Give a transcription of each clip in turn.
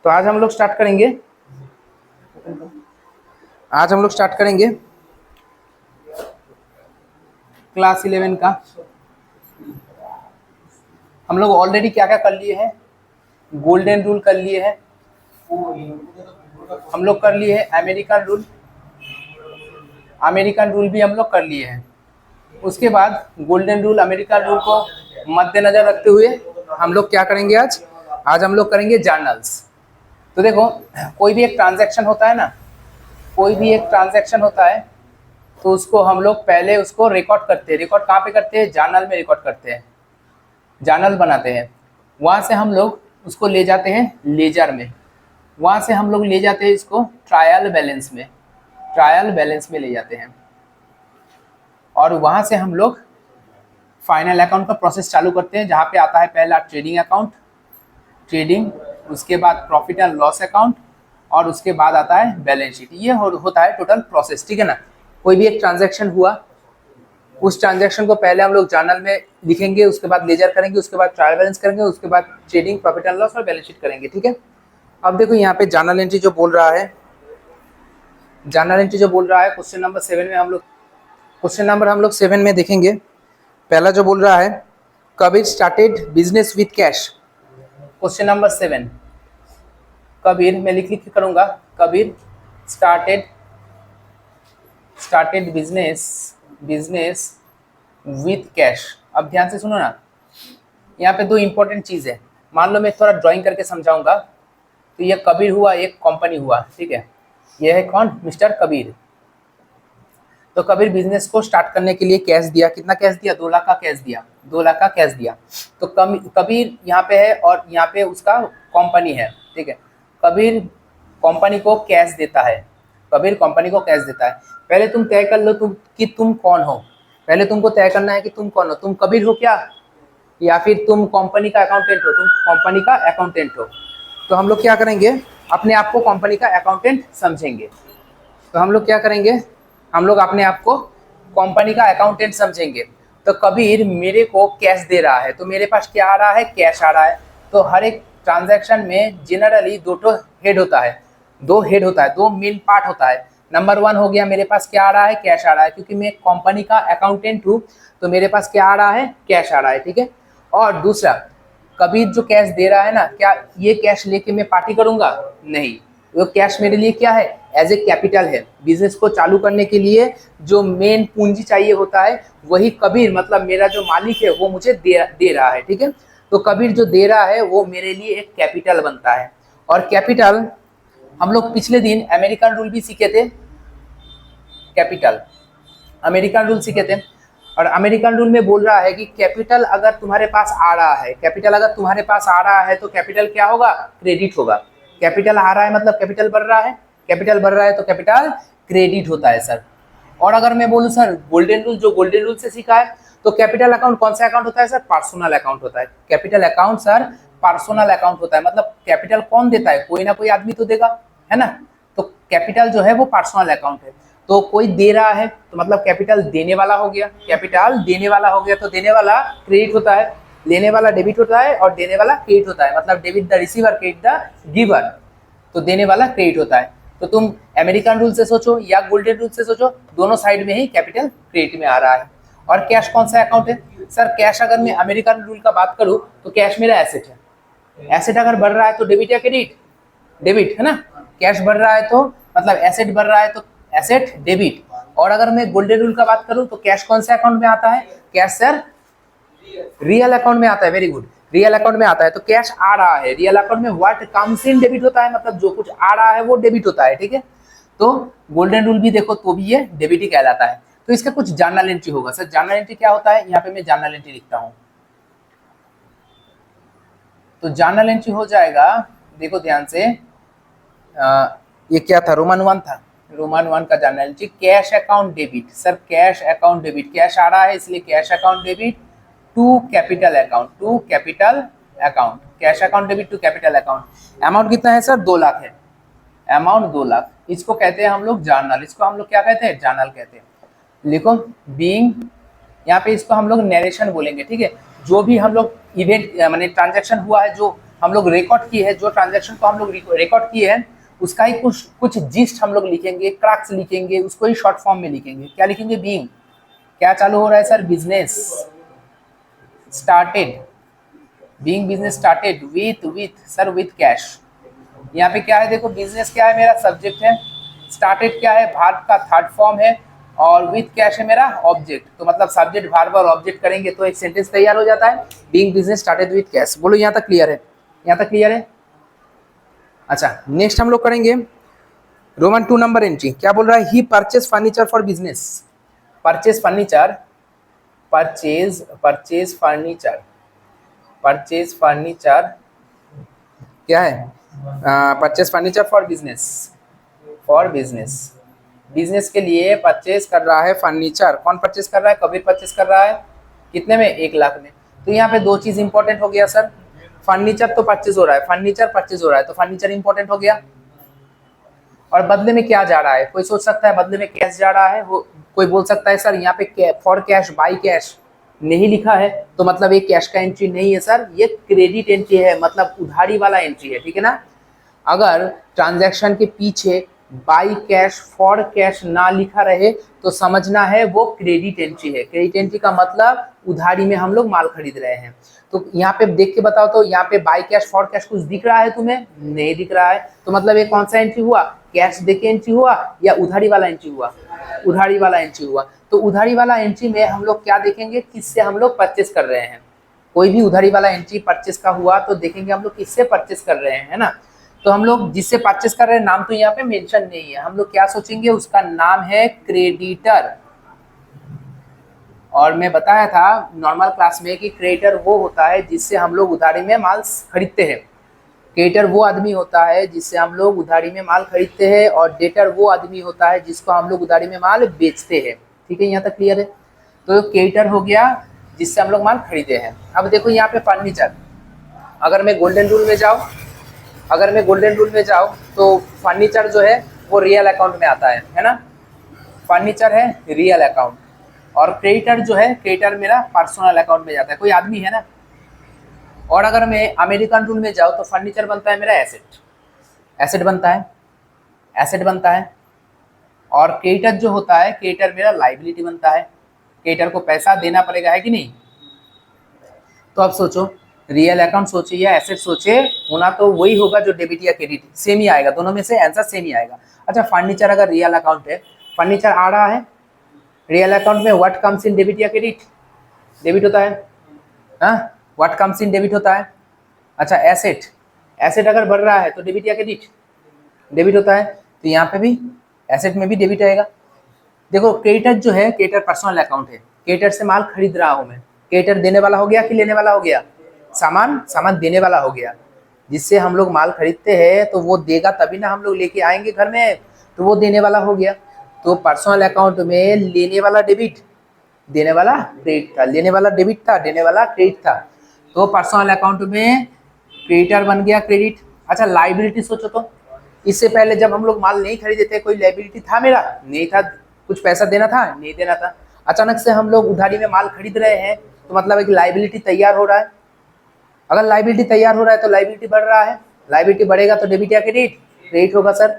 तो आज हम लोग स्टार्ट करेंगे क्लास 11 का। हम लोग ऑलरेडी क्या क्या कर लिए हैं, गोल्डन रूल कर लिए हैं, हम लोग कर लिए हैं अमेरिकन रूल भी हम लोग कर लिए हैं। उसके बाद गोल्डन रूल अमेरिकन रूल को मद्देनजर रखते हुए हम लोग क्या करेंगे, आज हम लोग करेंगे जर्नल्स। तो देखो, कोई भी एक ट्रांजैक्शन होता है तो उसको हम लोग पहले उसको रिकॉर्ड करते हैं। रिकॉर्ड कहाँ पे करते हैं? जर्नल में रिकॉर्ड करते हैं, जर्नल बनाते हैं। वहाँ से हम लोग उसको ले जाते हैं लेजर में, वहाँ से हम लोग ले जाते हैं इसको ट्रायल बैलेंस में ले जाते हैं, और वहाँ से हम लोग फाइनल अकाउंट का प्रोसेस चालू करते हैं, जहाँ पे आता है पहला ट्रेडिंग अकाउंट, उसके बाद प्रॉफिट एंड लॉस अकाउंट, और उसके बाद आता है बैलेंस शीट। ये होता है टोटल प्रोसेस, ठीक है ना। कोई भी एक ट्रांजैक्शन हुआ, उस ट्रांजैक्शन को पहले हम लोग जर्नल में लिखेंगे, उसके बाद लेजर करेंगे, उसके बाद ट्रायल बैलेंस करेंगे, उसके बाद ट्रेडिंग, प्रॉफिट एंड लॉस और बैलेंस शीट करेंगे, ठीक है। अब देखो यहाँ पे जर्नल एंट्री जो बोल रहा है, क्वेश्चन नंबर 7 में हम लोग देखेंगे। पहला जो बोल रहा है, Kabir started business with cash. Question number 7, Kabir, मैं लिख के करूंगा, Kabir started business with cash. अब ध्यान से सुनो ना, यहाँ पे दो इंपॉर्टेंट चीज है। मान लो मैं थोड़ा ड्राइंग करके समझाऊंगा। तो ये कबीर हुआ, एक कंपनी हुआ, ठीक है। ये है कौन? मिस्टर कबीर। तो कबीर बिजनेस को स्टार्ट करने के लिए कैश दिया। कितना कैश दिया? 2 लाख का कैश दिया, 2 लाख का कैश दिया। तो कबीर यहाँ पे है और यहाँ पे उसका कंपनी है, ठीक है। कबीर कंपनी को कैश देता है, पहले तुम तय कर लो कि तुम कौन हो। पहले तुमको तय करना है कि तुम कौन हो। तुम कबीर हो क्या, या फिर तुम कंपनी का अकाउंटेंट हो? तुम कंपनी का अकाउंटेंट हो। तो हम लोग क्या करेंगे, अपने आप को कंपनी का अकाउंटेंट समझेंगे। तो हम लोग क्या करेंगे, हम लोग अपने आप को कंपनी का अकाउंटेंट समझेंगे। तो कबीर मेरे को कैश दे रहा है, तो मेरे पास क्या आ रहा है? कैश आ रहा है। तो हर एक ट्रांजैक्शन में जनरली दो हेड होता है, दो मेन पार्ट होता है। नंबर 1 हो गया, मेरे पास क्या आ रहा है? कैश आ रहा है, क्योंकि मैं कंपनी का अकाउंटेंट हूँ, तो मेरे पास क्या आ रहा है? कैश आ रहा है, ठीक है। और दूसरा, कबीर जो कैश दे रहा है ना, क्या ये कैश लेके मैं पार्टी करूंगा? नहीं, वो कैश मेरे लिए क्या है? एज ए कैपिटल है। बिजनेस को चालू करने के लिए जो मेन पूंजी चाहिए होता है, वही कबीर, मतलब मेरा जो मालिक है, वो मुझे दे रहा है, ठीक है। तो कबीर जो दे रहा है वो मेरे लिए एक कैपिटल बनता है। और कैपिटल, हम लोग पिछले दिन अमेरिकन रूल भी सीखे थे, अमेरिकन रूल सीखे थे। और अमेरिकन रूल में बोल रहा है कि कैपिटल अगर तुम्हारे पास आ रहा है, तो कैपिटल क्या होगा? क्रेडिट होगा। कैपिटल आ रहा है मतलब कैपिटल बढ़ रहा है, तो कैपिटल क्रेडिट होता है सर। और अगर मैं बोलूं सर गोल्डन रूल से सीखा है, तो कैपिटल अकाउंट कौन सा अकाउंट होता है सर? पर्सनल अकाउंट होता है। Capital account sir personal account होता है, मतलब कैपिटल कौन देता है? कोई ना कोई आदमी तो देगा, है ना। तो कैपिटल जो है वो पर्सनल अकाउंट है। तो कोई दे रहा है तो मतलब कैपिटल देने वाला हो गया, तो देने वाला क्रेडिट होता है, लेने वाला डेबिट होता है, और देने वाला क्रेडिट होता है। मतलब debit the receiver, credit the giver. तो देने वाला क्रेडिट होता है। तो तुम अमेरिकन रूल से सोचो या गोल्डन रूल से सोचो, दोनों साइड में ही कैपिटल क्रेडिट में आ रहा है। और कैश कौन सा अकाउंट है सर? कैश, अगर मैं अमेरिकन रूल का बात करूं तो कैश मेरा एसेट है। एसेट अगर बढ़ रहा है तो डेबिट या क्रेडिट? डेबिट, है ना। कैश बढ़ रहा है तो मतलब एसेट बढ़ रहा है, तो एसेट डेबिट। और अगर मैं गोल्डन रूल का बात करूं तो कैश कौन से अकाउंट में आता है? कैश सर रियल अकाउंट में आता है। वेरी गुड, रियल अकाउंट में आता है। तो कैश आ रहा है रियल अकाउंट में, व्हाट कम्स इन डेबिट होता है, मतलब जो कुछ आ रहा है वो डेबिट होता है, ठीक है। तो गोल्डन रूल भी देखो तो भी ये डेबिट ही कहलाता है। तो इसका कुछ जर्नल एंट्री होगा सर। जर्नल एंट्री क्या होता है? यहाँ पे मैं जर्नल एंट्री लिखता हूँ। तो जर्नल एंट्री हो जाएगा, देखो ध्यान से, ये क्या था? रोमन 1 था, रोमन 1 का journal entry. Cash account debit sir, cash account debit, cash आ रहा है इसलिए cash account debit to capital account, cash account debit to capital account. Amount कितना है सर? 2 लाख है, अमाउंट 2 लाख। इसको कहते हैं हम लोग जर्नल, इसको हम लोग क्या कहते हैं? जर्नल कहते हैं। लिखो बीइंग, यहाँ पे इसको हम लोग नरेशन बोलेंगे, ठीक है। जो भी हम लोग इवेंट माने ट्रांजैक्शन हुआ है, जो हम लोग रिकॉर्ड किए हैं, जो ट्रांजैक्शन को हम लोग रिकॉर्ड किए हैं उसका ही कुछ कुछ जिस्ट हम लोग लिखेंगे, क्रक्स लिखेंगे, उसको ही शॉर्ट फॉर्म में लिखेंगे। क्या लिखेंगे? बीइंग क्या चालू हो रहा है sir? Business started, being business started with sir with cash. यहाँ पे क्या है देखो, बिजनेस क्या है मेरा सब्जेक्ट है, स्टार्टेड क्या है भार्ब का थर्ड फॉर्म है, और विथ कैश है मेरा ऑब्जेक्ट। तो मतलब सब्जेक्ट भार्ब और ऑब्जेक्ट करेंगे तो एक सेंटेंस तैयार हो जाता है, being business started with cash. बोलो यहाँ तक क्लियर है? यहाँ तक क्लियर है? अच्छा, नेक्स्ट हम लोग करेंगे रोमन 2 नंबर एंट्री। क्या बोल रहा है? He purchase furniture for business. Purchase furniture, purchase furniture, purchase furniture क्या है? Purchase furniture for business, for business, business के लिए परचेज कर रहा है फर्नीचर। कौन परचेज कर रहा है? कबीर परचेज कर रहा है। कितने में? 1 लाख में। तो यहाँ पे दो चीज इंपॉर्टेंट हो गया सर, फर्नीचर तो परचेज हो रहा है, फर्नीचर परचेज हो रहा है, तो फर्नीचर इंपॉर्टेंट हो गया। और बदले में क्या जा रहा है? कोई सोच सकता है बदले में कैश जा रहा है, वो कोई बोल सकता है सर यहाँ पे फॉर कैश, बाई कैश नहीं लिखा है तो मतलब ये कैश का एंट्री नहीं है सर, ये क्रेडिट एंट्री है, मतलब उधारी वाला एंट्री है, ठीक है ना। अगर ट्रांजैक्शन के पीछे बाई कैश, फॉर कैश ना लिखा रहे तो समझना है वो क्रेडिट एंट्री है। क्रेडिट एंट्री का मतलब उधारी में हम लोग माल खरीद रहे हैं। तो यहाँ पे देख के बताओ तो यहाँ पे बाई कैश, फॉर कैश कुछ दिख रहा है तुम्हें? नहीं दिख रहा है। तो मतलब ये कौन सा एंट्री हुआ? कैश देके एंट्री हुआ या उधारी वाला एंट्री हुआ? उधारी वाला एंट्री हुआ। तो उधारी वाला एंट्री में हम लोग क्या देखेंगे? किससे हम लोग परचेस कर रहे हैं। कोई भी उधारी वाला एंट्री परचेस का हुआ तो देखेंगे हम लोग किससे परचेस कर रहे हैं, है ना। तो हम लोग जिससे परचेस कर रहे हैं, नाम तो यहाँ पे मेंशन नहीं है, हम लोग क्या सोचेंगे? उसका नाम है क्रेडिटर। और मैं बताया था नॉर्मल क्लास में कि क्रेडिटर वो होता है जिससे हम लोग उधारी में माल खरीदते हैं। क्रेडिटर वो आदमी होता है जिससे हम लोग उधारी में माल खरीदते हैं, और डेटर वो आदमी होता है जिसको हम लोग उधारी में माल बेचते हैं। ठीक है, यहाँ तक क्लियर है? तो क्रेडिटर हो गया जिससे हम लोग माल खरीदे हैं। अब देखो यहाँ पे फर्नीचर, अगर मैं गोल्डन रूल में जाऊँ, अगर मैं गोल्डन रूल में जाऊँ तो फर्नीचर जो है वो रियल अकाउंट में आता है ना। फर्नीचर है रियल अकाउंट, और क्रेडिटर जो है, क्रेडिटर मेरा पर्सनल अकाउंट में जाता है, कोई आदमी है ना। और अगर मैं अमेरिकन रूल में जाऊँ तो फर्नीचर बनता है मेरा एसेट, एसेट बनता है, एसेट बनता है। और क्रेडिटर जो होता है, क्रेडिटर मेरा लाइबिलिटी बनता है, क्रेडिटर को पैसा देना पड़ेगा, है कि नहीं। तो अब सोचो, रियल अकाउंट सोचे या एसेट सोचे, होना तो वही होगा जो डेबिट या क्रेडिट, सेम ही आएगा, दोनों में से आंसर सेम ही आएगा। अच्छा, फर्नीचर अगर रियल अकाउंट है, फर्नीचर आ रहा है रियल अकाउंट में, व्हाट कम्स इन डेबिट या क्रेडिट? डेबिट होता है, हाँ, व्हाट कम्स इन डेबिट होता है। अच्छा, एसेट, एसेट अगर बढ़ रहा है तो डेबिट या क्रेडिट? डेबिट होता है। तो यहाँ पे भी एसेट में भी डेबिट आएगा। देखो, क्रेडिटर जो है, क्रेडिटर पर्सनल अकाउंट है, क्रेडिटर से माल खरीद रहा हूँ मैं, क्रेडिटर देने वाला हो गया कि लेने वाला हो गया? सामान देने वाला हो गया। जिससे हम लोग माल खरीदते हैं तो वो देगा तभी ना हम लोग लेके आएंगे घर में, तो वो देने वाला हो गया। तो पर्सनल अकाउंट में लेने वाला डेबिट, देने वाला क्रेडिट था, लेने वाला डेबिट था, देने वाला क्रेडिट था। तो पर्सनल अकाउंट में क्रेडिटर बन गया क्रेडिट। अच्छा, लाइबिलिटी सोचो तो, इससे पहले जब हम लोग माल नहीं खरीदे थे, कोई लाइबिलिटी था मेरा? नहीं था। कुछ पैसा देना था? नहीं देना था। अचानक से हम लोग उधारी में माल खरीद रहे हैं तो मतलब एक लाइबिलिटी तैयार हो रहा है। अगर लाइबिलिटी तैयार हो रहा है तो लाइबिलिटी बढ़ रहा है, लाइबिलिटी बढ़ेगा तो डेबिट या क्रेडिट? क्रेडिट होगा सर,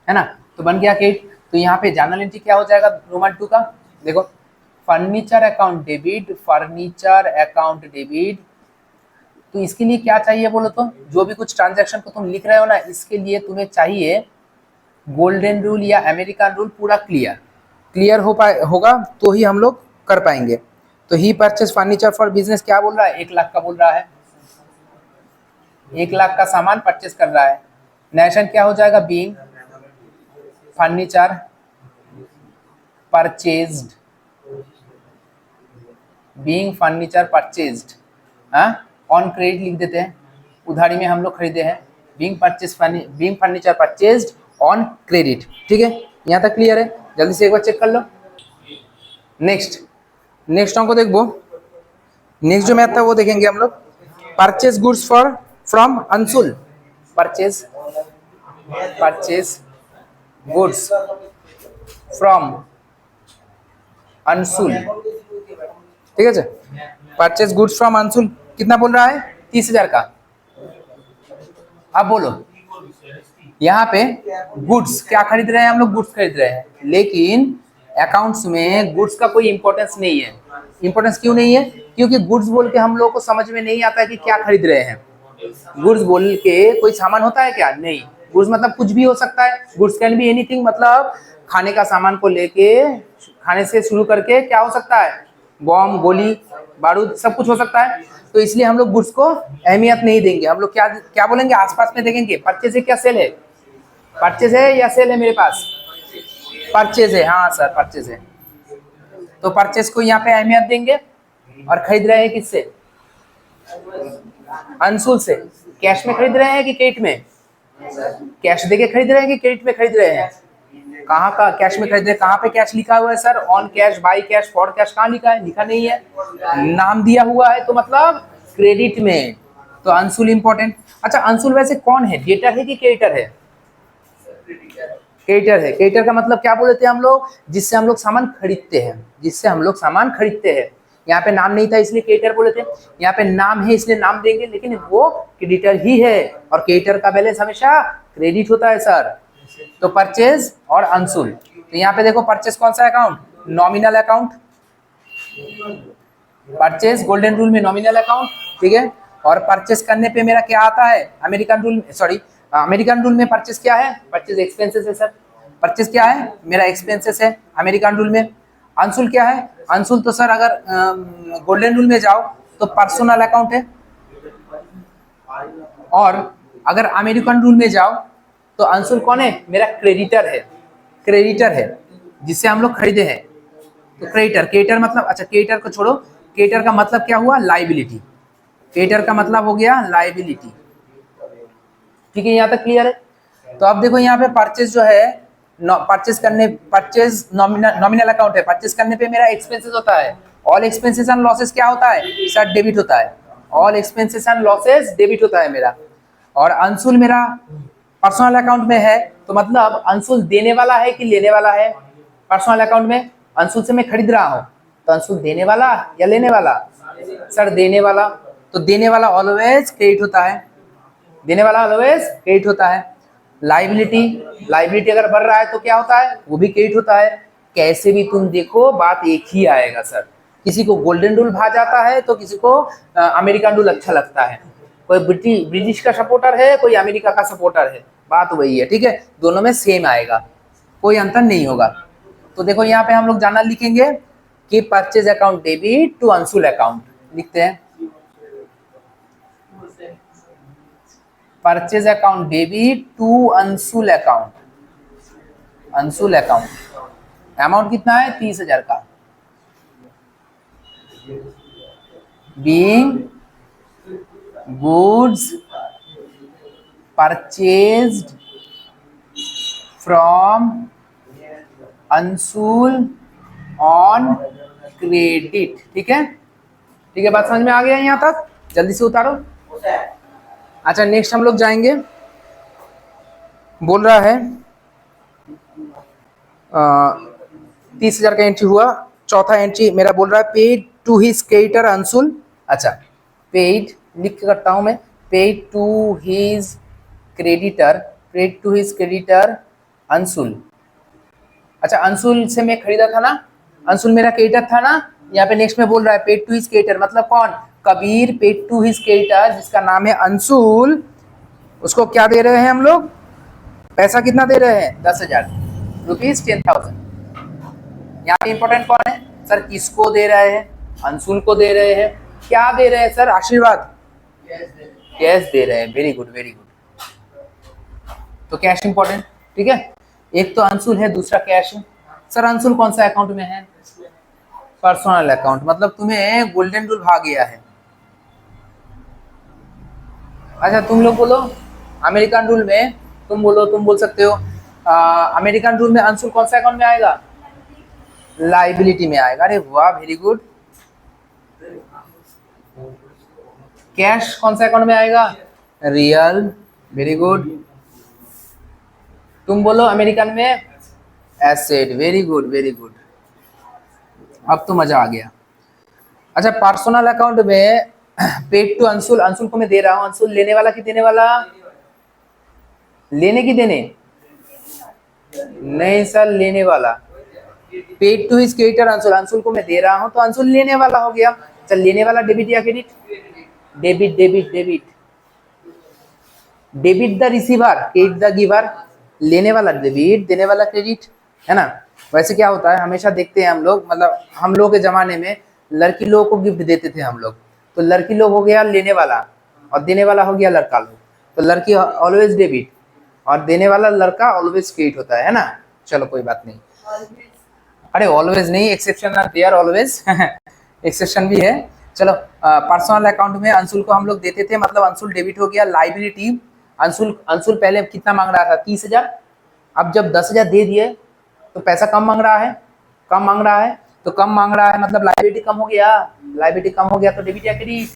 है ना। तो बन गया क्रेडिट। तो यहाँ पे जर्नल एंट्री क्या हो जाएगा रोमन 2 का? देखो, furniture account debit, furniture account debit. तो इसके लिए क्या चाहिए बोलो तो? जो भी कुछ ट्रांजैक्शन को तुम लिख रहे हो ना, इसके लिए तुम्हें चाहिए गोल्डन रूल या अमेरिकन रूल पूरा क्लियर होगा तो ही हम लोग कर पाएंगे। तो ही परचेज फर्नीचर फॉर बिजनेस क्या बोल रहा है? 1 लाख का बोल रहा है, 1 लाख का सामान परचेज कर रहा है। नेशन क्या हो जाएगा? Being furniture purchased, being furniture purchased, हाँ, ऑन क्रेडिट लिख देते हैं, उधारी में हम लोग खरीदे हैं। Being furniture purchased on credit. ठीक है, यहाँ तक क्लियर है? जल्दी से एक बार चेक कर लो। नेक्स्ट अंक को देखो, नेक्स्ट जो मैथ था वो देखेंगे हम लोग। Purchase goods from Anshul, purchase goods from Anshul, ठीक है। परचेज गुड्स फ्रॉम अंशुल कितना बोल रहा है? 30,000 का। अब बोलो, यहाँ पे गुड्स क्या खरीद रहे हैं हम लोग, गुड्स खरीद रहे हैं, लेकिन अकाउंट्स में गुड्स का कोई इंपॉर्टेंस नहीं है। इंपॉर्टेंस क्यों नहीं है? क्योंकि गुड्स बोल के हम लोग को समझ में नहीं आता है कि क्या खरीद रहे हैं। गुड्स बोल के कोई सामान होता है क्या? नहीं। गुड्स मतलब कुछ भी हो सकता है, गुड्स कैन बी एनीथिंग, मतलब खाने का सामान को लेके, खाने से शुरू करके क्या हो सकता है, बॉम्ब, गोली, बारूद, सब कुछ हो सकता है। तो इसलिए हम लोग गुड्स को अहमियत नहीं देंगे। हम लोग क्या क्या बोलेंगे, आसपास में देखेंगे, परचेज है क्या सेल है, परचेज है या सेल है मेरे पास, परचेज है, हाँ सर परचेज है। तो परचेज को यहाँ पे अहमियत देंगे। और खरीद रहे हैं किससे? अंशुल से। कैश में खरीद रहे हैं कि क्रेडिट में? कैश देके खरीद रहे हैं कि क्रेडिट में खरीद रहे हैं? कहाँ का कैश में खरीद रहे हैं? कहाँ पे कैश लिखा हुआ है sir? On cash, by cash, for cash, कहाँ लिखा है? लिखा नहीं है। नाम दिया हुआ है तो मतलब क्रेडिट में। तो अंशुल इंपॉर्टेंट। अच्छा, अंशुल वैसे कौन है, डेटर है कि क्रेडिटर है? क्रेडिटर है। क्रेडिटर का मतलब क्या बोलते हैं हम लोग, जिससे हम लोग सामान खरीदते हैं, जिससे हम लोग सामान खरीदते हैं। यहाँ पे नाम नहीं था इसलिए क्रेडिटर बोले थे, यहाँ पे नाम है इसलिए नाम देंगे, लेकिन वो क्रेडिटर ही है। और क्रेडिटर का बैलेंस हमेशा क्रेडिट होता है सर। तो परचेज और अंशुल। तो यहाँ पे देखो, परचेज कौन सा account, nominal account. Purchase golden rule में नॉमिनल अकाउंट, ठीक है। और परचेज करने पे मेरा क्या आता है, American rule, sorry American rule में परचेज क्या है, परचेज एक्सपेंसेस है सर। परचेज क्या है, मेरा एक्सपेंसेस है अमेरिकन रूल में। अंशुल क्या है, अंशुल तो सर अगर गोल्डन रूल में जाओ तो पर्सनल अकाउंट है। और अगर अमेरिकन रूल में जाओ तो अंशुल कौन है, मेरा क्रेडिटर है। क्रेडिटर है जिससे हम लोग खरीदे हैं। तो क्रेडिटर, क्रेडिटर मतलब, अच्छा क्रेडिटर को छोड़ो, क्रेडिटर का मतलब क्या हुआ, लाइबिलिटी। क्रेडिटर का मतलब हो गया लाइबिलिटी, ठीक है। यहाँ तक क्लियर है? तो अब देखो यहाँ पे परचेज जो है, परचेज करने, परचेज नॉमिनल अकाउंट है। परचेज करने पे मेरा एक्सपेंसेस होता है। ऑल एक्सपेंसेस एंड लॉसेस क्या होता है सर, डेबिट होता है। All expenses and losses debit होता है मेरा। और अंशुल मेरा पर्सनल अकाउंट में है, तो मतलब अंशुल देने वाला है कि लेने वाला है? पर्सनल अकाउंट में अंशुल से मैं खरीद रहा हूँ, तो अंशुल देने वाला या लेने वाला? सर देने वाला। तो देने वाला ऑलवेज क्रेडिट होता है, देने वाला ऑलवेज क्रेडिट होता है। लाइबिलिटी, लाइबिलिटी अगर बढ़ रहा है तो क्या होता है, वो भी क्रेडिट होता है। कैसे भी तुम देखो बात एक ही आएगा सर। किसी को गोल्डन रूल भा जाता है तो किसी को अमेरिकन रूल अच्छा लगता है। कोई ब्रिटिश का सपोर्टर है, कोई अमेरिका का सपोर्टर है, बात वही है, ठीक है। दोनों में सेम आएगा, कोई अंतर नहीं होगा। तो देखो यहाँ पे हम लोग जानना लिखेंगे कि purchase account debit to Anshul account, लिखते हैं purchase account debit to Anshul account. Anshul account amount कितना है, 30,000 का। Being goods purchased from Anshul on credit, ठीक है। ठीक है, बात समझ में आ गया यहाँ तक? जल्दी से उतारो। अच्छा नेक्स्ट हम लोग जाएंगे, बोल रहा है 30,000 का एंट्री हुआ। चौथा एंट्री मेरा बोल रहा है paid to his creditor Anshul. अच्छा पेड लिख के करता हूं मैं, paid to his creditor, paid to his creditor Anshul. अच्छा अंशुल से मैं खरीदा था ना, अंशुल मेरा क्रेडिटर था ना। यहाँ पे नेक्स्ट में बोल रहा है पेड टू हिज क्रेडिटर, मतलब कौन, Kabir paid to his creditor जिसका नाम है अंशुल, उसको क्या दे रहे हैं हम लोग, पैसा कितना दे रहे हैं, 10,000 रुपीज, 10,000। यहाँ पे इंपॉर्टेंट कौन है सर, किसको दे रहे हैं, अंशुल को दे रहे हैं। क्या दे रहे हैं सर, आशीर्वाद, कैश दे रहे हैं। Very good very good. तो कैश इंपॉर्टेंट, ठीक है। एक तो अंशुल है, दूसरा कैश है। सर अंशुल कौन सा अकाउंट में है, पर्सनल अकाउंट, मतलब तुम्हें गोल्डन रूल भाग गया है। अच्छा तुम लोग बोलो अमेरिकन रूल में, तुम बोलो, तुम बोल सकते हो अमेरिकन रूल में अंशुल कौन सा अकाउंट में आएगा, लाइबिलिटी में आएगा। अरे वाह वेरी गुड। कैश कौन सा अकाउंट में आएगा, रियल, वेरी गुड। तुम बोलो अमेरिकन में asset, very good very good. अब तो मजा आ गया। अच्छा पर्सनल अकाउंट में पेड टू अंशुल, अंशुल को मैं दे रहा हूँ, अंशुल लेने वाला कि देने वाला, लेने की देने, नहीं सर लेने वाला। Paid to his creditor Anshul, Anshul को मैं दे रहा हूं तो अंशुल लेने वाला हो गया। चल लेने वाला डेबिट या credit, debit debit debit, debit the receiver credit the giver, लेने वाला डेबिट देने वाला क्रेडिट, है ना। वैसे क्या होता है हमेशा देखते हैं हम लोग, मतलब हम लोग के जमाने में लड़की लोगों को गिफ्ट देते थे हम लोग, तो लड़की लोग हो गया लेने वाला और देने वाला हो गया लड़का लोग, तो लड़की ऑलवेज डेबिट और देने वाला लड़का ऑलवेज क्रेडिट होता है ना। चलो कोई बात नहीं, अरे ऑलवेज नहीं, exception are there always, exception भी है। चलो पर्सनल अकाउंट में अंशुल को हम लोग देते थे, मतलब अंशुल डेबिट हो गया। लाइबिलिटी, अंशुल अंशुल पहले कितना मांग रहा था 30,000, अब जब 10,000 दे दिए तो पैसा कम मांग रहा है, कम मांग रहा है, तो कम मांग रहा है मतलब लाइबिलिटी कम हो गया, लाइबिलिटी कम हो गया तो डेबिट या credit,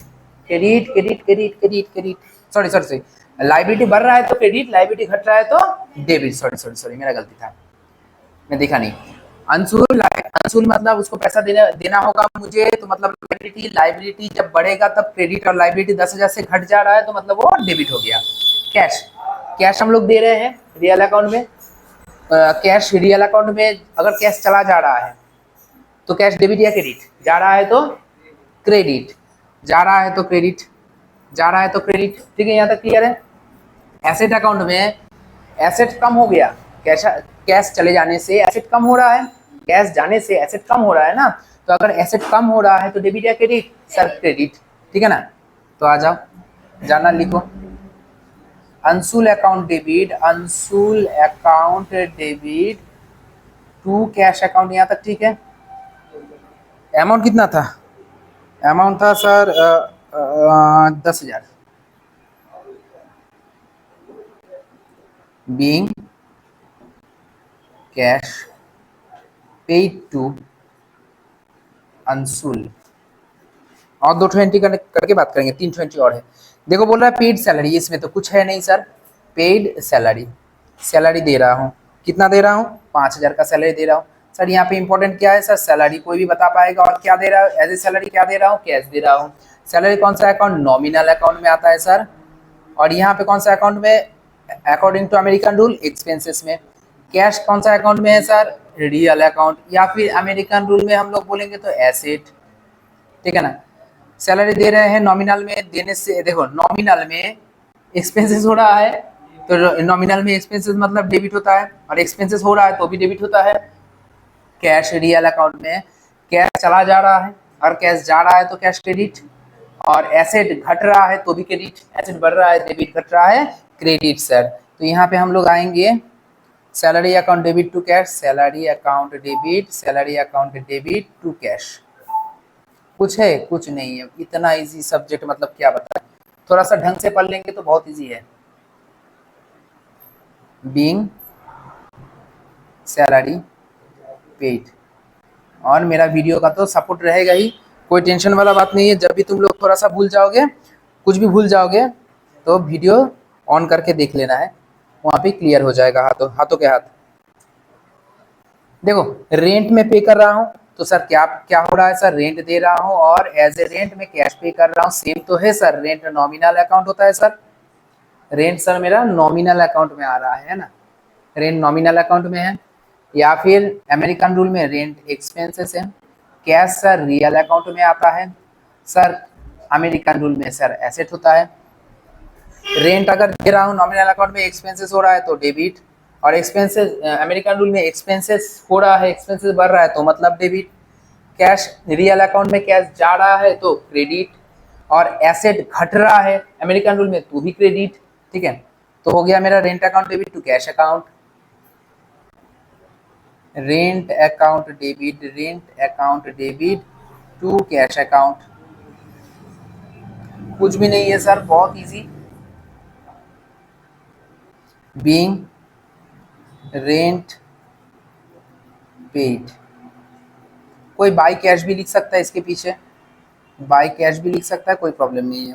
credit credit credit credit credit, sorry sorry sorry, liability बढ़ रहा है तो क्रेडिट, लाइबिलिटी घट रहा है तो डेबिट, सॉरी सॉरी सॉरी मेरा गलती था, मैं देखा नहीं। अंशुल, अंशुल मतलब उसको पैसा देना होगा मुझे, तो मतलब लाइबिलिटी, लाइबिलिटी जब बढ़ेगा तब क्रेडिट, और लाइबिलिटी 10,000 से घट जा रहा है तो मतलब वो डेबिट हो गया। कैश, कैश हम लोग दे रहे हैं रियल अकाउंट में, कैश रियल अकाउंट में अगर कैश चला जा रहा है तो कैश डेबिट या क्रेडिट, जा रहा है तो क्रेडिट, जा रहा है तो क्रेडिट, जा रहा है तो क्रेडिट, ठीक है यहाँ तक क्लियर है। एसेट अकाउंट में एसेट कम हो गया, कैश कैश चले जाने से एसेट कम हो रहा है, कैश जाने से एसेट कम हो रहा है ना, तो अगर एसेट कम हो रहा है तो डेबिट या क्रेडिट, सर क्रेडिट, ठीक है ना। तो आ जाओ, जाना लिखो, Anshul account debit, Anshul account debit to cash account, यहाँ तक ठीक है। अमाउंट कितना था, अमाउंट था sir 10,000, being cash paid to Anshul, और 2 एंट्री करके बात करेंगे, 3 एंट्री और है। देखो बोल रहा है पेड सैलरी, इसमें तो कुछ है नहीं सर, पेड सैलरी, सैलरी दे रहा हूँ, कितना दे रहा हूँ 5,000 का सैलरी दे रहा हूँ। सर यहाँ पे इंपॉर्टेंट क्या है सर, सैलरी कोई भी बता पाएगा, और क्या दे रहा है एज ए सैलरी, क्या दे रहा हूँ कैश दे रहा हूँ। सैलरी कौन सा अकाउंट, नॉमिनल अकाउंट में आता है सर, और यहाँ पे कौन सा अकाउंट में, according to American rule expenses में। कैश कौन सा अकाउंट में है सर, रियल अकाउंट, या फिर अमेरिकन रूल में हम लोग बोलेंगे तो एसेट, ठीक है ना। सैलरी दे रहे हैं नॉमिनल में, देने से देखो नॉमिनल में एक्सपेंसेस हो रहा है, तो नॉमिनल में एक्सपेंसेस मतलब डेबिट होता है, और एक्सपेंसेस हो रहा है तो भी डेबिट होता है। कैश रियल अकाउंट में कैश चला जा रहा है और कैश जा रहा है तो कैश क्रेडिट, और एसेट घट रहा है तो भी क्रेडिट, एसेट बढ़ रहा है डेबिट, घट रहा है क्रेडिट सर। तो यहाँ पे हम लोग आएंगे salary account debit to cash, salary account debit, salary account debit to cash. कुछ है, कुछ नहीं है, इतना इजी सब्जेक्ट मतलब क्या बताएं, थोड़ा सा ढंग से पढ़ लेंगे तो बहुत इजी है। बीइंग सैलरी पेड, और मेरा वीडियो का तो सपोर्ट रहेगा ही, कोई टेंशन वाला बात नहीं है। जब भी तुम लोग थोड़ा सा भूल जाओगे, कुछ भी भूल जाओगे, तो वीडियो ऑन करके देख लेना है, वहाँ पे क्लियर हो जाएगा हाथों हाथों के हाथ। देखो रेंट में पे कर रहा हूँ तो सर क्या क्या हो रहा है सर, रेंट दे रहा हूँ और एज ए रेंट में कैश पे कर रहा हूँ, सेम तो है सर। रेंट नॉमिनल अकाउंट होता है सर, रेंट सर मेरा नॉमिनल अकाउंट में आ रहा है ना, रेंट नॉमिनल अकाउंट में है। या फिर अमेरिकन रूल में रेंट एक्सपेंसेस है, कैश सर रियल अकाउंट में आता है सर, अमेरिकन रूल में सर एसेट होता है। रेंट अगर दे रहा हूँ नॉमिनल अकाउंट में, एक्सपेंसेस हो रहा है तो डेबिट, और एक्सपेंसेस अमेरिकन रूल में एक्सपेंसेस हो रहा है, एक्सपेंसेस बढ़ रहा है तो मतलब डेबिट। कैश रियल अकाउंट में कैश जा रहा है तो क्रेडिट, और एसेट घट रहा है अमेरिकन रूल में तो भी क्रेडिट, ठीक है। तो हो गया मेरा rent account debit to cash account, rent account debit, rent account debit to cash account. कुछ भी नहीं है सर, बहुत इजी। बीइंग रेंट पेड, कोई बाय कैश भी लिख सकता है इसके पीछे, बाय कैश भी लिख सकता है, कोई प्रॉब्लम नहीं है।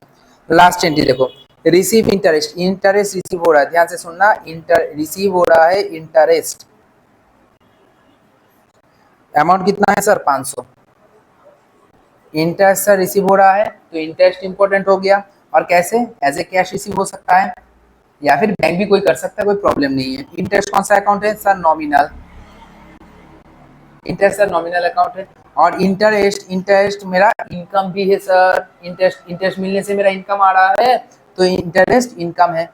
लास्ट एंट्री देखो, रिसीव इंटरेस्ट, इंटरेस्ट रिसीव हो रहा है, ध्यान से सुनना, रिसीव हो रहा है इंटरेस्ट, अमाउंट कितना है सर 500, इंटरेस्ट सर रिसीव हो रहा है तो इंटरेस्ट इंपॉर्टेंट हो गया, और कैसे, एज ए कैश रिसीव हो सकता है या फिर बैंक भी कोई कर सकता है, कोई प्रॉब्लम नहीं है। इंटरेस्ट कौन सा अकाउंट है sir? Nominal. Interest sir nominal account है। और इंटरेस्ट, इंटरेस्ट मेरा इनकम भी है सर। इंटरेस्ट, इंटरेस्ट मिलने से मेरा इनकम आ रहा है, तो इंटरेस्ट इनकम है।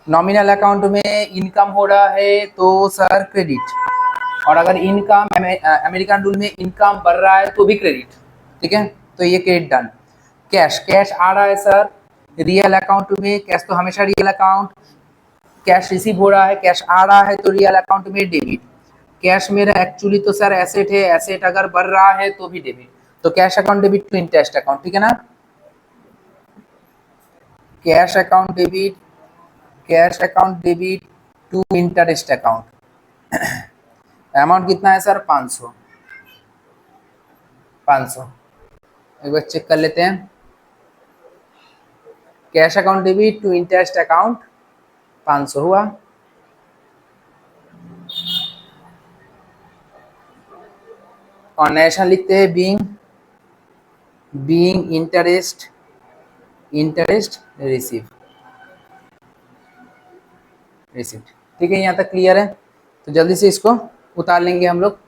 नॉमिनल अकाउंट में इनकम हो रहा है तो सर क्रेडिट। और अगर इनकम अमेरिकन रूल में इनकम बढ़ रहा है तो भी क्रेडिट। ठीक है, तो ये क्रेडिट डन। कैश, कैश आ रहा है सर रियल अकाउंट में। कैश तो हमेशा रियल अकाउंट। कैश रिसीव हो रहा है, कैश आ रहा है तो रियल अकाउंट में डेबिट। कैश मेरा एक्चुअली तो सर एसेट है, एसेट अगर बढ़ रहा है तो भी डेबिट। तो cash account debit to interest account, ठीक है ना। Cash account debit, cash account debit to interest account. Amount कितना है सर? 500। 500 एक बार चेक कर लेते हैं। Cash account debit to interest account 500 हुआ। और नेशनल लिखते हैं being, being interest, interest receive, received. ठीक है, यहाँ तक क्लियर है। तो जल्दी से इसको उतार लेंगे हम लोग।